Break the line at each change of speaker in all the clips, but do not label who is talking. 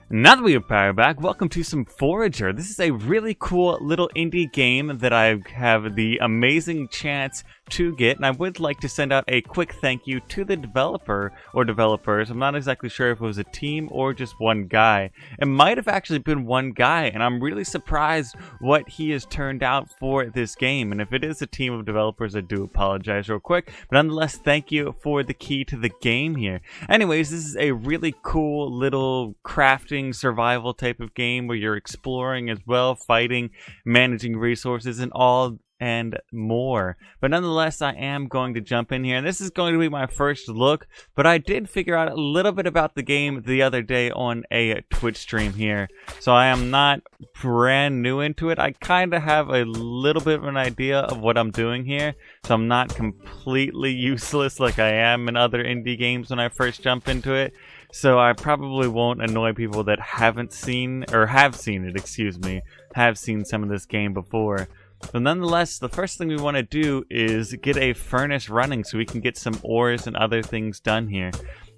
Now that we are powered back, welcome to some Forager. This is a really cool little indie game that I have the amazing chance to get, and I would like to send out a quick thank you to the developer or developers. I'm not exactly sure if it was a team or just one guy. It might have actually been one guy, and I'm really surprised what he has turned out for this game. And if it is a team of developers, I do apologize real quick, but nonetheless, thank you for the key to the game here. Anyways, this is a really cool little crafting survival type of game where you're exploring as well, fighting, managing resources, and all and more. But nonetheless, I am going to jump in here, and this is going to be my first look, but I did figure out a little bit about the game the other day on a Twitch stream here, so I am not brand new into it. I kind of have a little bit of an idea of what I'm doing here, so I'm not completely useless like I am in other indie games when I first jump into it. So I probably won't annoy people that haven't seen, or have seen it, excuse me, have seen some of this game before. But nonetheless, the first thing we want to do is get a furnace running so we can get some ores and other things done here.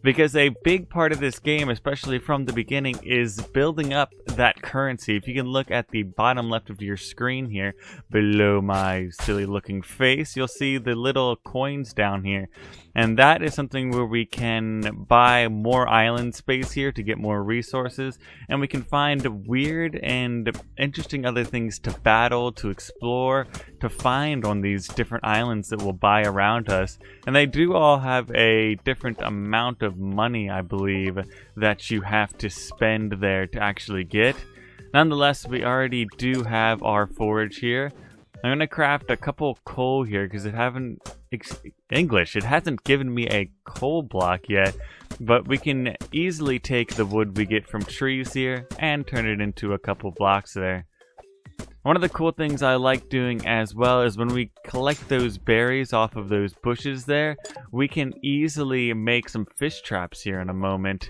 Because a big part of this game, especially from the beginning, is building up that currency. If you can look at the bottom left of your screen here, below my silly looking face, you'll see the little coins down here. And that is something where we can buy more island space here to get more resources. And we can find weird and interesting other things to battle, to explore, to find on these different islands that will buy around us. And they do all have a different amount of money, I believe, that you have to spend there to actually get. Nonetheless, we already do have our forage here. I'm gonna craft a couple coal here because it hasn't given me a coal block yet, but we can easily take the wood we get from trees here and turn it into a couple blocks there. One of the cool things I like doing as well is when we collect those berries off of those bushes there, we can easily make some fish traps here in a moment,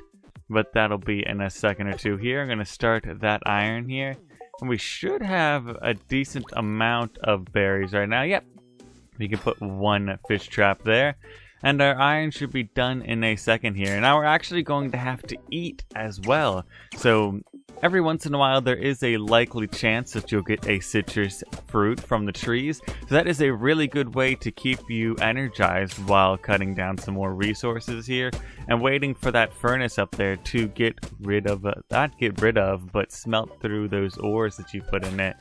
but that'll be in a second or two here. I'm going to start that iron here, and we should have a decent amount of berries right now. Yep, we can put one fish trap there, and our iron should be done in a second here. Now we're actually going to have to eat as well, so every once in a while there is a likely chance that you'll get a citrus fruit from the trees. So that is a really good way to keep you energized while cutting down some more resources here and waiting for that furnace up there to get rid of, but smelt through those ores that you put in it.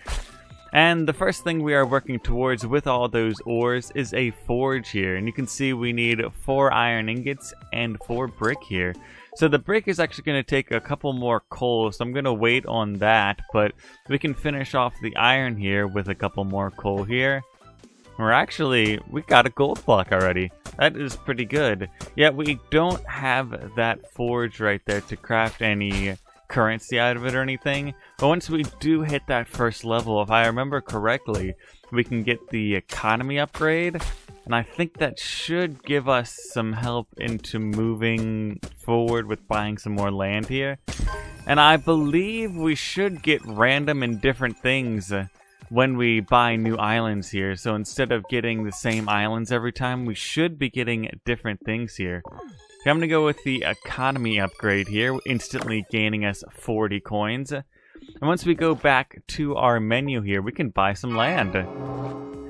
And the first thing we are working towards with all those ores is a forge here. And you can see we need 4 iron ingots and 4 brick here. So the brick is actually going to take a couple more coal, so I'm going to wait on that. But we can finish off the iron here with a couple more coal here. We got a gold block already. That is pretty good. Yeah, we don't have that forge right there to craft any currency out of it or anything, but once we do hit that first level, if I remember correctly, we can get the economy upgrade, and I think that should give us some help into moving forward with buying some more land here. And I believe we should get random and different things when we buy new islands here, so instead of getting the same islands every time, we should be getting different things here. I'm going to go with the economy upgrade here, instantly gaining us 40 coins. And once we go back to our menu here, we can buy some land.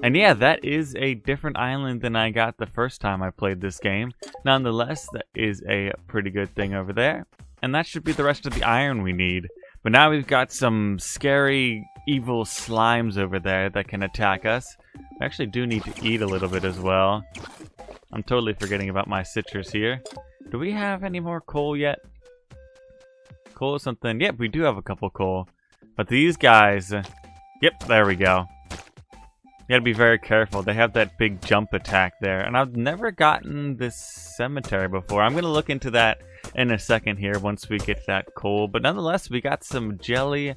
And yeah, that is a different island than I got the first time I played this game. Nonetheless, that is a pretty good thing over there. And that should be the rest of the iron we need. But now we've got some scary, evil slimes over there that can attack us. We actually do need to eat a little bit as well. I'm totally forgetting about my citrus here. Do we have any more coal yet? Coal or something? Yep, we do have a couple coal. But these guys... Yep, there we go. You gotta be very careful. They have that big jump attack there. And I've never gotten this cemetery before. I'm gonna look into that in a second here once we get that coal. But nonetheless, we got some jelly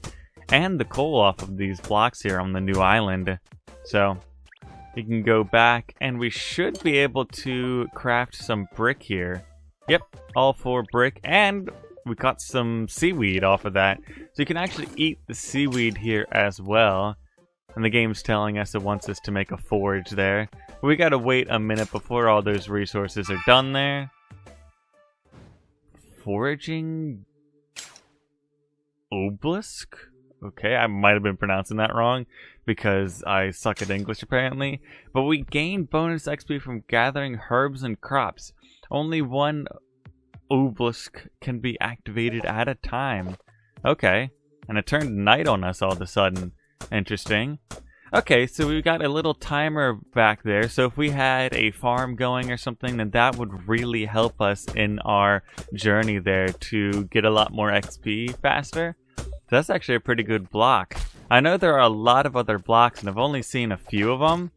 and the coal off of these blocks here on the new island. So we can go back and we should be able to craft some brick here. Yep, all 4 brick, and we got some seaweed off of that. So you can actually eat the seaweed here as well. And the game's telling us it wants us to make a forge there. But we gotta wait a minute before all those resources are done there. Foraging obelisk. Okay, I might have been pronouncing that wrong because I suck at English apparently. But we gain bonus XP from gathering herbs and crops. Only one obelisk can be activated at a time. Okay, and it turned night on us all of a sudden. Interesting. Okay, so we've got a little timer back there, so if we had a farm going or something, then that would really help us in our journey there to get a lot more XP faster. So that's actually a pretty good block. I know there are a lot of other blocks, and I've only seen a few of them,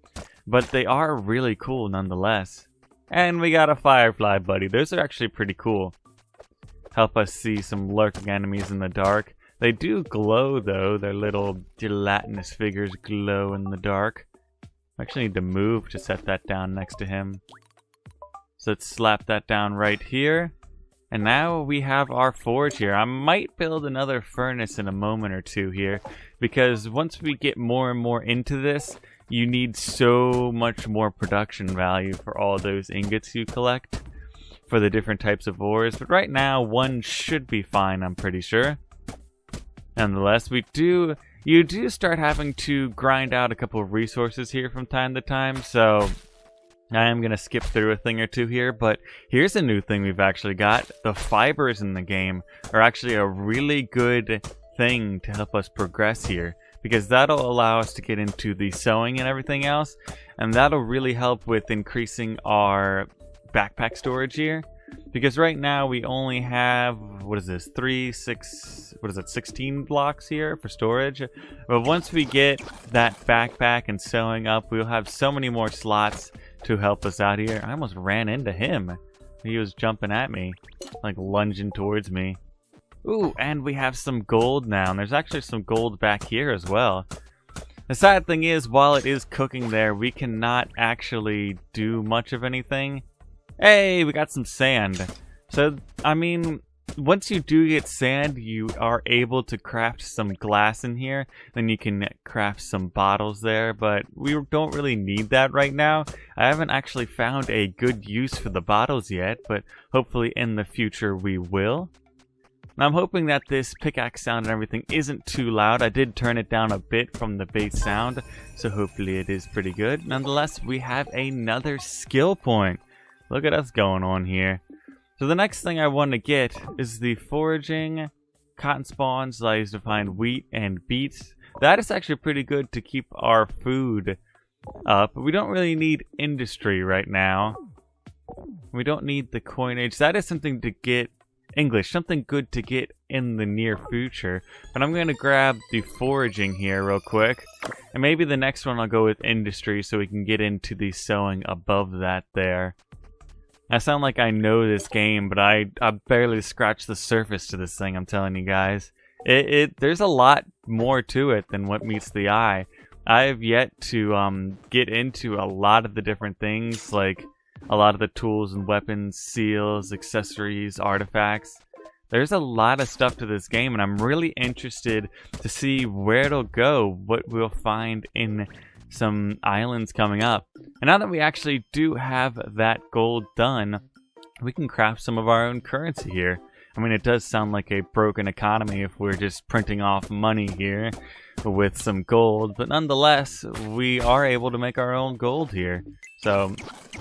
but they are really cool nonetheless. And we got a firefly buddy. Those are actually pretty cool. Help us see some lurking enemies in the dark. They do glow though, their little gelatinous figures glow in the dark. I actually need to move to set that down next to him. So let's slap that down right here. And now we have our forge here. I might build another furnace in a moment or two here, because once we get more and more into this, you need so much more production value for all those ingots you collect for the different types of ores. But right now, one should be fine, I'm pretty sure. Nonetheless, you do start having to grind out a couple of resources here from time to time, so I am going to skip through a thing or two here, but here's a new thing we've actually got. The fibers in the game are actually a really good thing to help us progress here, because that'll allow us to get into the sewing and everything else, and that'll really help with increasing our backpack storage here. Because right now we only have, what is this, 16 blocks here for storage. But once we get that backpack and sewing up, we'll have so many more slots to help us out here. I almost ran into him. He was jumping at me, like lunging towards me. Ooh, and we have some gold now. And there's actually some gold back here as well. The sad thing is, while it is cooking there, we cannot actually do much of anything. Hey, we got some sand. So, I mean, once you do get sand, you are able to craft some glass in here. Then you can craft some bottles there, but we don't really need that right now. I haven't actually found a good use for the bottles yet, but hopefully in the future we will. Now, I'm hoping that this pickaxe sound and everything isn't too loud. I did turn it down a bit from the base sound, so hopefully it is pretty good. Nonetheless, we have another skill point. Look at us going on here. So the next thing I want to get is the foraging cotton spawns that I use to find wheat and beets. That is actually pretty good to keep our food up. But we don't really need industry right now. We don't need the coinage. That is something to get English, something good to get in the near future. But I'm going to grab the foraging here real quick. And maybe the next one I'll go with industry so we can get into the sewing above that there. I sound like I know this game, but I barely scratched the surface to this thing, I'm telling you guys. There's a lot more to it than what meets the eye. I have yet to get into a lot of the different things, like a lot of the tools and weapons, seals, accessories, artifacts. There's a lot of stuff to this game, and I'm really interested to see where it'll go, what we'll find in some islands coming up. And now that we actually do have that gold done, we can craft some of our own currency here. I mean, it does sound like a broken economy if we're just printing off money here with some gold, but nonetheless, we are able to make our own gold here. So,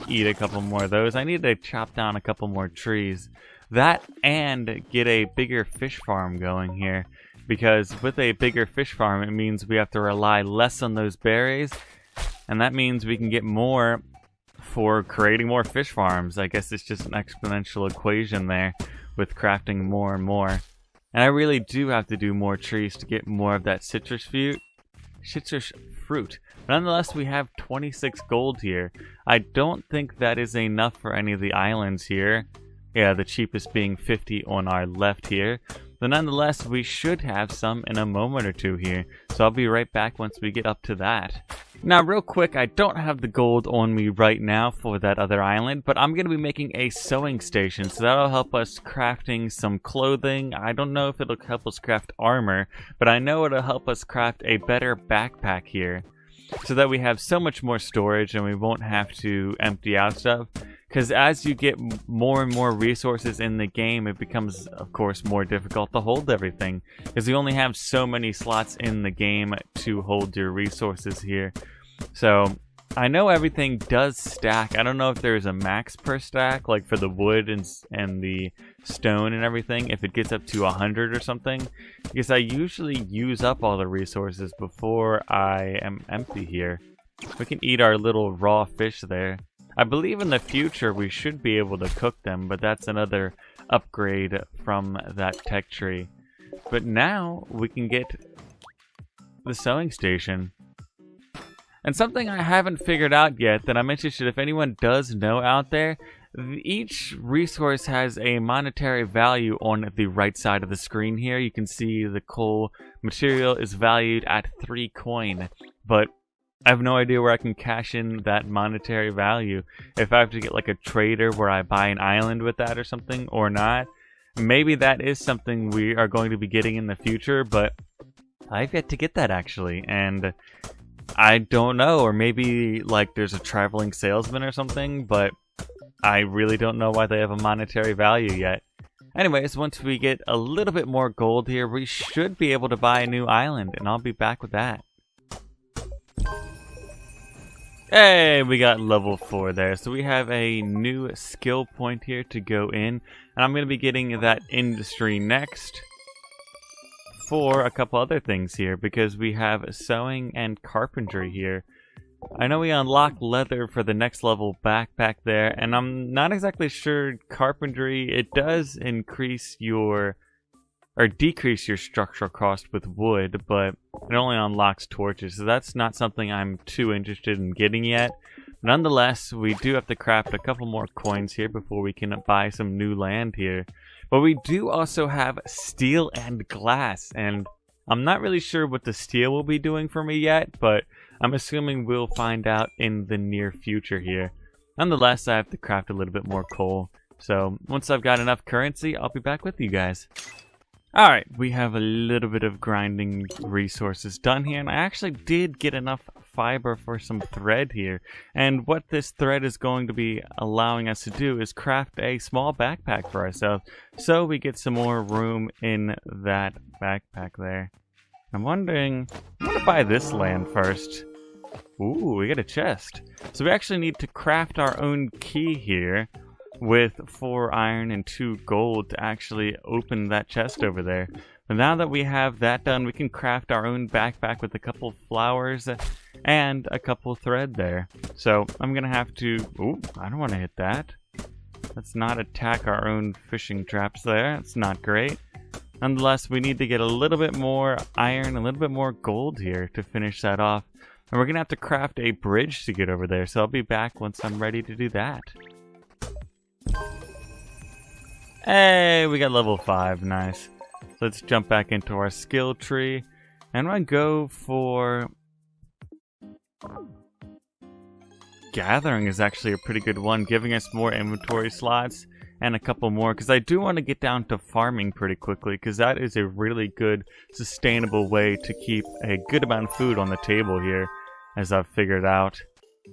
eat a couple more of those. I need to chop down a couple more trees. That and get a bigger fish farm going here. Because with a bigger fish farm, it means we have to rely less on those berries. And that means we can get more for creating more fish farms. I guess it's just an exponential equation there with crafting more and more. And I really do have to do more trees to get more of that citrus fruit. But nonetheless, we have 26 gold here. I don't think that is enough for any of the islands here. Yeah, the cheapest being 50 on our left here. But nonetheless, we should have some in a moment or two here. So I'll be right back once we get up to that. Now, real quick, I don't have the gold on me right now for that other island, but I'm going to be making a sewing station. So that'll help us crafting some clothing. I don't know if it'll help us craft armor, but I know it'll help us craft a better backpack here. So that we have so much more storage and we won't have to empty out stuff. Because as you get more and more resources in the game, it becomes, of course, more difficult to hold everything. Because you only have so many slots in the game to hold your resources here. So, I know everything does stack. I don't know if there's a max per stack, like for the wood and the stone and everything, if it gets up to 100 or something. Because I usually use up all the resources before I am empty here. We can eat our little raw fish there. I believe in the future we should be able to cook them, but that's another upgrade from that tech tree. But now we can get the sewing station. And something I haven't figured out yet that I'm interested if anyone does know out there, each resource has a monetary value on the right side of the screen here. You can see the coal material is valued at 3 coin, but I have no idea where I can cash in that monetary value. If I have to get like a trader where I buy an island with that or something, or not. Maybe that is something we are going to be getting in the future, but I've yet to get that actually, and I don't know, or maybe like there's a traveling salesman or something, but I really don't know why they have a monetary value yet. Anyways, once we get a little bit more gold here, we should be able to buy a new island, and I'll be back with that. Hey, we got level 4 there. So we have a new skill point here to go in. And I'm going to be getting that industry next for a couple other things here, because we have sewing and carpentry here. I know we unlock leather for the next level backpack there, and I'm not exactly sure carpentry, it does increase your, or decrease your structural cost with wood, but it only unlocks torches, so that's not something I'm too interested in getting yet. Nonetheless, we do have to craft a couple more coins here before we can buy some new land here. But we do also have steel and glass, and I'm not really sure what the steel will be doing for me yet, but I'm assuming we'll find out in the near future here. Nonetheless, I have to craft a little bit more coal, so once I've got enough currency, I'll be back with you guys. Alright, we have a little bit of grinding resources done here, and I actually did get enough fiber for some thread here. And what this thread is going to be allowing us to do is craft a small backpack for ourselves, so we get some more room in that backpack there. I'm wondering, I'm going to buy this land first. Ooh, we get a chest. So we actually need to craft our own key here with 4 iron and 2 gold to actually open that chest over there. But now that we have that done, we can craft our own backpack with a couple flowers and a couple thread there. So I'm gonna have to, ooh, I don't want to hit that. Let's not attack our own fishing traps there. It's not great. Nonetheless, we need to get a little bit more iron, a little bit more gold here to finish that off. And we're gonna have to craft a bridge to get over there. So I'll be back once I'm ready to do that. Hey, we got level 5, nice. So let's jump back into our skill tree, and I'm gonna go for gathering is actually a pretty good one, giving us more inventory slots and a couple more, because I do want to get down to farming pretty quickly, because that is a really good sustainable way to keep a good amount of food on the table here, as I've figured out.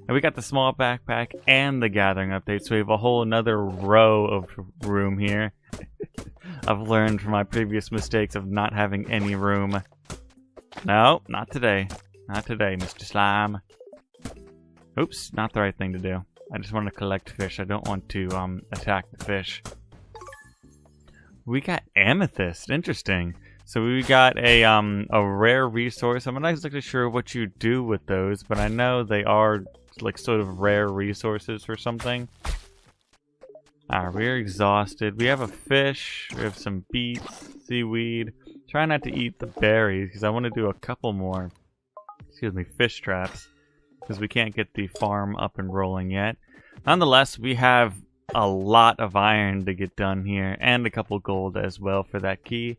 And we got the small backpack and the gathering update, so we have a whole another row of room here. I've learned from my previous mistakes of not having any room. No, not today. Not today, Mr. Slime. Oops, not the right thing to do. I just want to collect fish. I don't want to attack the fish. We got amethyst. Interesting. So we got a rare resource. I'm not exactly sure what you do with those, but I know they are like sort of rare resources or something. We're exhausted. We have a fish. We have some beets, seaweed. Try not to eat the berries because I want to do a couple more, excuse me, fish traps, because we can't get the farm up and rolling yet. Nonetheless, we have a lot of iron to get done here and a couple gold as well for that key.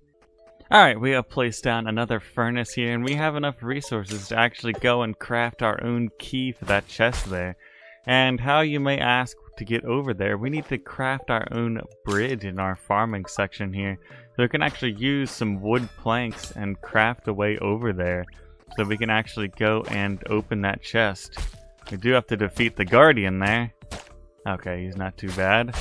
Alright, we have placed down another furnace here, and we have enough resources to actually go and craft our own key for that chest there. And how, you may ask, to get over there, we need to craft our own bridge in our farming section here. So we can actually use some wood planks and craft a way over there, so we can actually go and open that chest. We do have to defeat the guardian there. Okay, he's not too bad.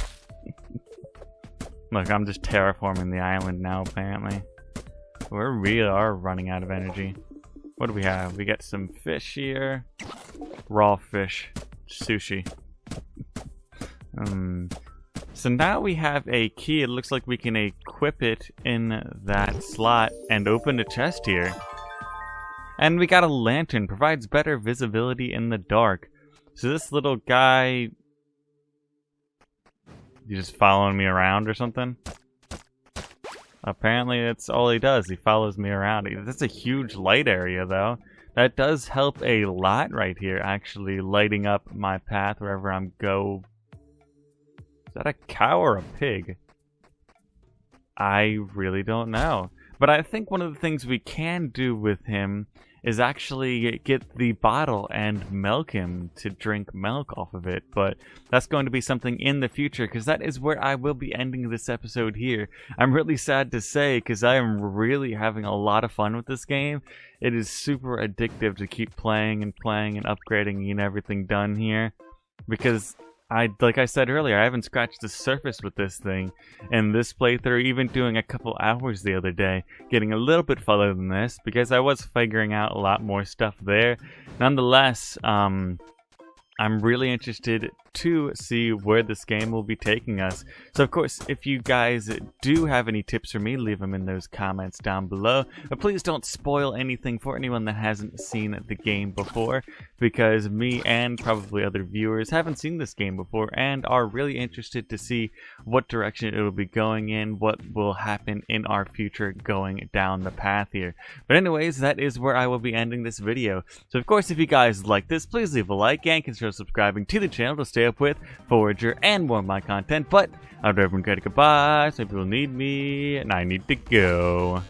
Look, I'm just terraforming the island now, apparently. We really are running out of energy. What do we have? We got some fish here. Raw fish. Sushi. So now we have a key. It looks like we can equip it in that slot and open a chest here. And we got a lantern. Provides better visibility in the dark. So this little guy... You just following me around or something? Apparently that's all he does. He follows me around. That's a huge light area though. That does help a lot right here, actually lighting up my path wherever I'm go. Is that a cow or a pig? I really don't know. But I think one of the things we can do with him is actually get the bottle and milk him to drink milk off of it. But that's going to be something in the future, because that is where I will be ending this episode here. I'm really sad to say, because I am really having a lot of fun with this game. It is super addictive to keep playing and upgrading and everything done here. Because like I said earlier, I haven't scratched the surface with this thing. And this playthrough, even doing a couple hours the other day, getting a little bit further than this, because I was figuring out a lot more stuff there. Nonetheless, I'm really interested to see where this game will be taking us. So of course, if you guys do have any tips for me, leave them in those comments down below. But please don't spoil anything for anyone that hasn't seen the game before, because me and probably other viewers haven't seen this game before and are really interested to see what direction it will be going in, what will happen in our future going down the path here. But anyways, that is where I will be ending this video. So of course, if you guys like this, please leave a like and consider subscribing to the channel to stay up with Forager and more of my content. But I'll everyone go to goodbye. Some people need me and I need to go.